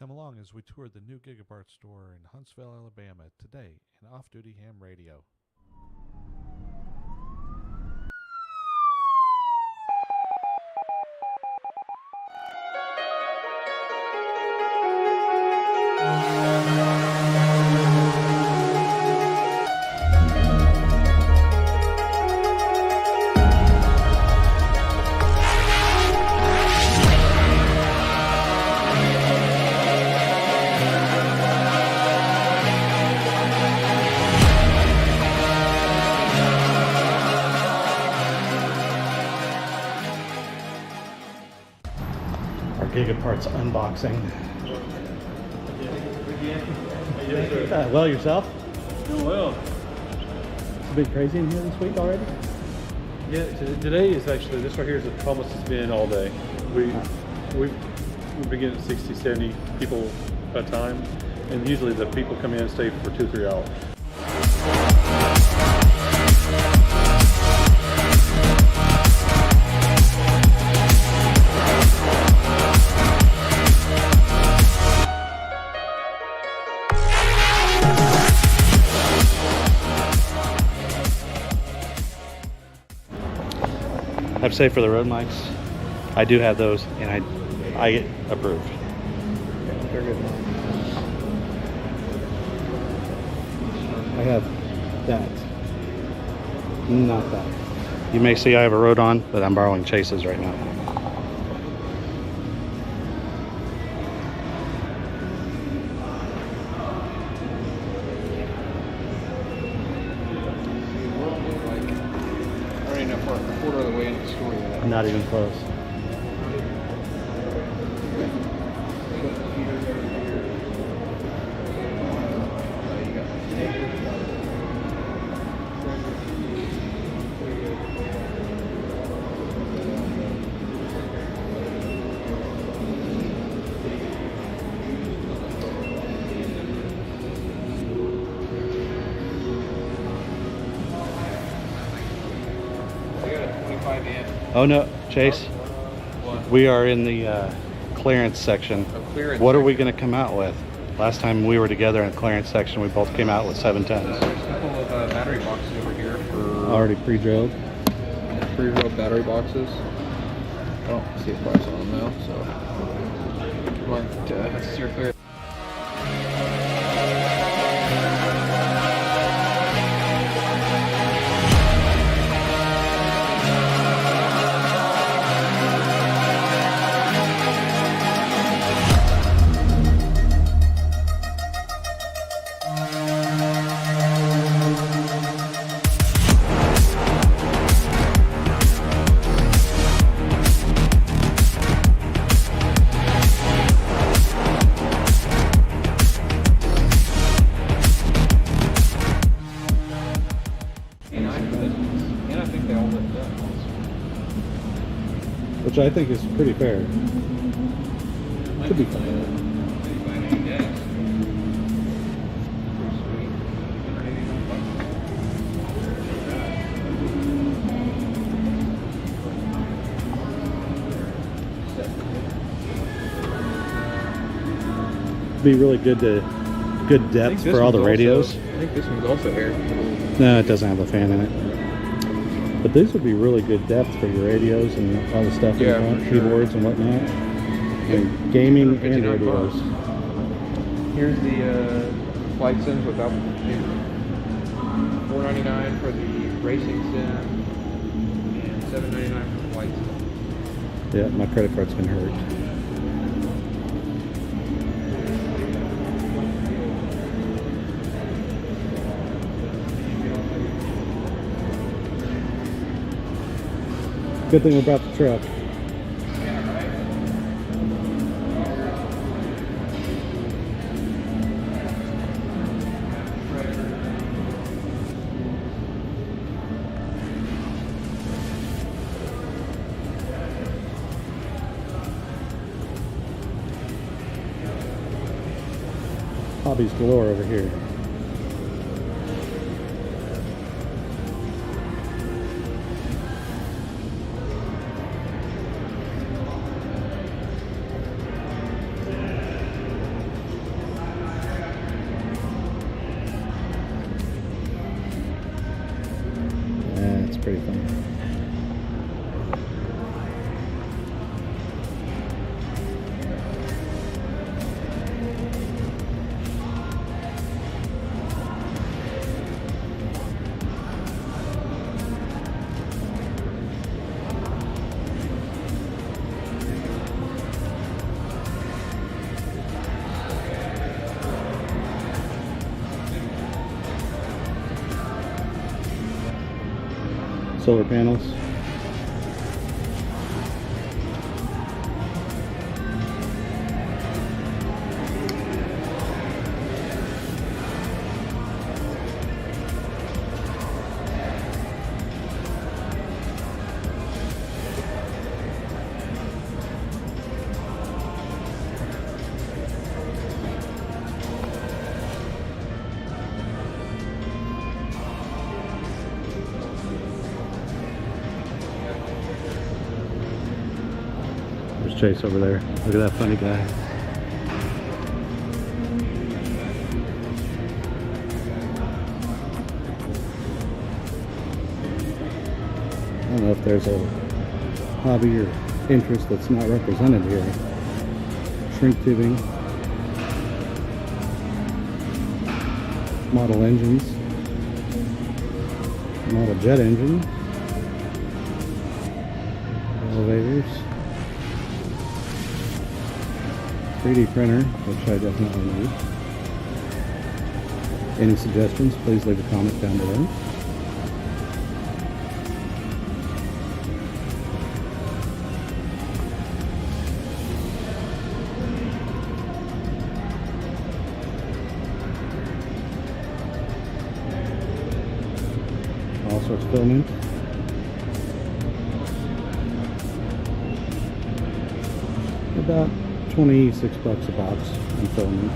Come along as we tour the new Gigaparts store in Huntsville, Alabama today in Off-Duty Ham Radio. Gigaparts unboxing. Well, yourself? Well, It's been crazy in here this week already? yeah, today is actually, this right here is the calmest it's been all day. We begin at 60, 70 people at a time, and usually the people come in and stay for 2-3 hours. I have to say, for the road mics, I do have those, and I approve. They're good. I have that, not that. You may see I have a Rode on, but I'm borrowing Chase's right now. Not even close. Oh no, Chase. What? We are in the clearance section. What are we going to come out with? Last time we were together in the clearance section, we both came out with 710s. There's a couple of battery boxes over here for Already pre-drilled. pre-rolled battery boxes. I don't see a price on them though, so might steer clear. Which I think is pretty fair. To be fair. Be really good depth for all the radios. I think this one's also here. No, it doesn't have a fan in it. But these would be really good depth for your radios and all the stuff in front, keyboards and whatnot. And gaming and radios. Here's the flight sims without $4.99 for the racing sim and $7.99 for the flight sim. Yeah, my credit card's been hurt. Good thing we brought the truck. Hobbies galore over here. solar panels. There's Chase over there. Look at that funny guy. I don't know if there's a hobby or interest that's not represented here. Shrink tubing, model engines, model jet engine, elevators, 3D printer, which I definitely need. Any suggestions, please leave a comment down below. All sorts of filming. About 26 bucks a box in filming.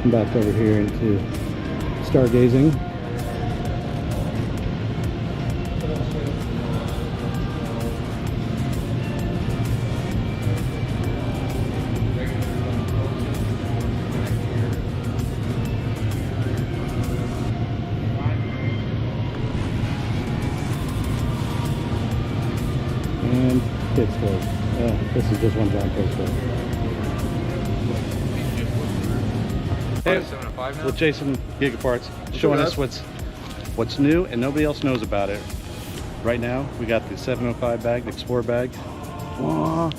I'm back over here into stargazing. And kids toys. This is just one giant kids toy. Hey, with Jason Gigaparts, showing us what's new and nobody else knows about it. Right now, we got the 705 bag, the Explorer bag. Whoa.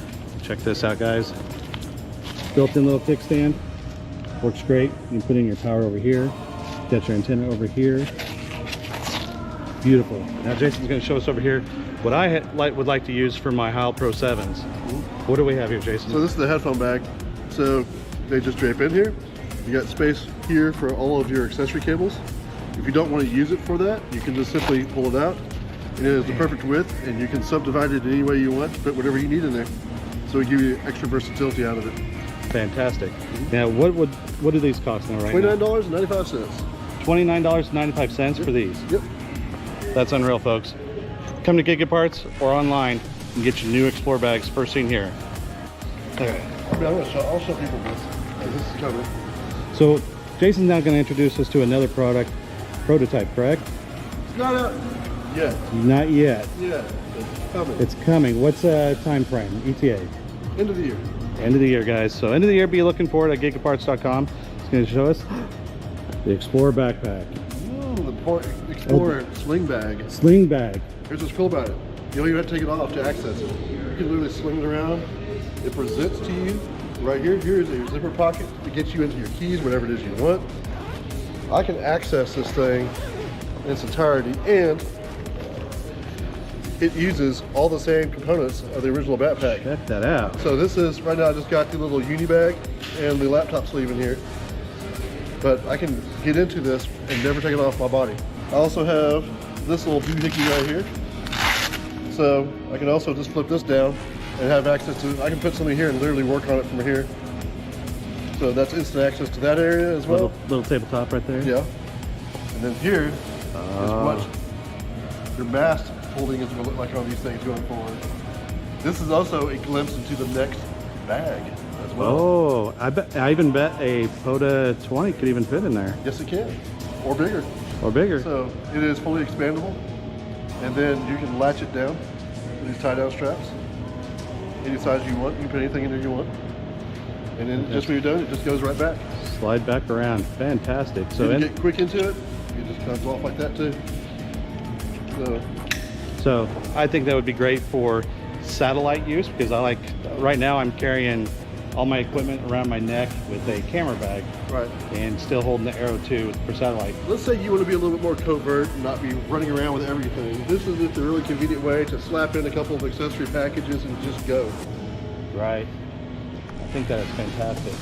Check this out, guys. Built-in little kickstand. Works great. You can put in your power over here. Got your antenna over here. Beautiful. Now Jason's going to show us over here what I would like to use for my Heil Pro 7s. What do we have here, Jason? So this is the headphone bag. So they just drape in here. You got space here for all of your accessory cables. If you don't want to use it for that, you can just simply pull it out. It is the perfect width, and you can subdivide it any way you want, put whatever you need in there. So it gives you extra versatility out of it. Fantastic. Now, what do these cost now right now? $29.95. $29.95 for these. Yep. That's unreal, folks. Come to Gigaparts or online and get your new Explorer bags first seen here. Okay. I'll show people this. This is coming. So Jason's now going to introduce us to another product, prototype, correct? It's not out yet. Not yet. Yeah, it's coming. It's coming. What's time frame? ETA? End of the year. End of the year, guys. So end of the year, be looking for it at gigaparts.com. It's going to show us the Explorer backpack. The Explorer sling bag. Sling bag. Here's what's cool about it. You don't even have to take it off to access it. You can literally sling it around. It presents to you right here. Here's a zipper pocket to get you into your keys, whatever it is you want. I can access this thing in its entirety, and it uses all the same components of the original backpack. Check that out. So this is, right now I just got the little uni bag and the laptop sleeve in here. But I can get into this and never take it off my body. I also have this little doohickey right here. So I can also just flip this down and have access to, I can put something here and literally work on it from here. So that's instant access to that area as well. Little tabletop right there. Yeah. And then here is what your mast holding is going to look like on these things going forward. This is also a glimpse into the next bag as well. Oh, I even bet a POTA 20 could even fit in there. Yes, it can. Or bigger. Or bigger. So it is fully expandable. And then you can latch it down with these tie-down straps. Any size you want. You can put anything in there you want. And then just when you're done, it just goes right back. Slide back around. Fantastic. So you can get quick into it. It just comes off like that too. So I think that would be great for satellite use, because I like, right now I'm carrying all my equipment around my neck with a camera bag, Right. and still holding the Arrow 2 for satellite. Let's say you want to be a little bit more covert and not be running around with everything. This is just a really convenient way to slap in a couple of accessory packages and just go. Right. I think that is fantastic.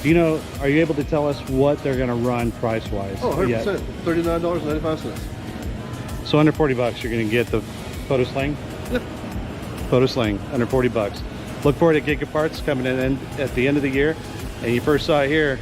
Do you know, are you able to tell us what they're going to run price-wise? Oh, 100%. yet? $39.95. So under 40 bucks, you're going to get the photo sling? Yeah. Photo sling, under 40 bucks. Look forward to Gigaparts coming in at the end of the year. And you first saw it here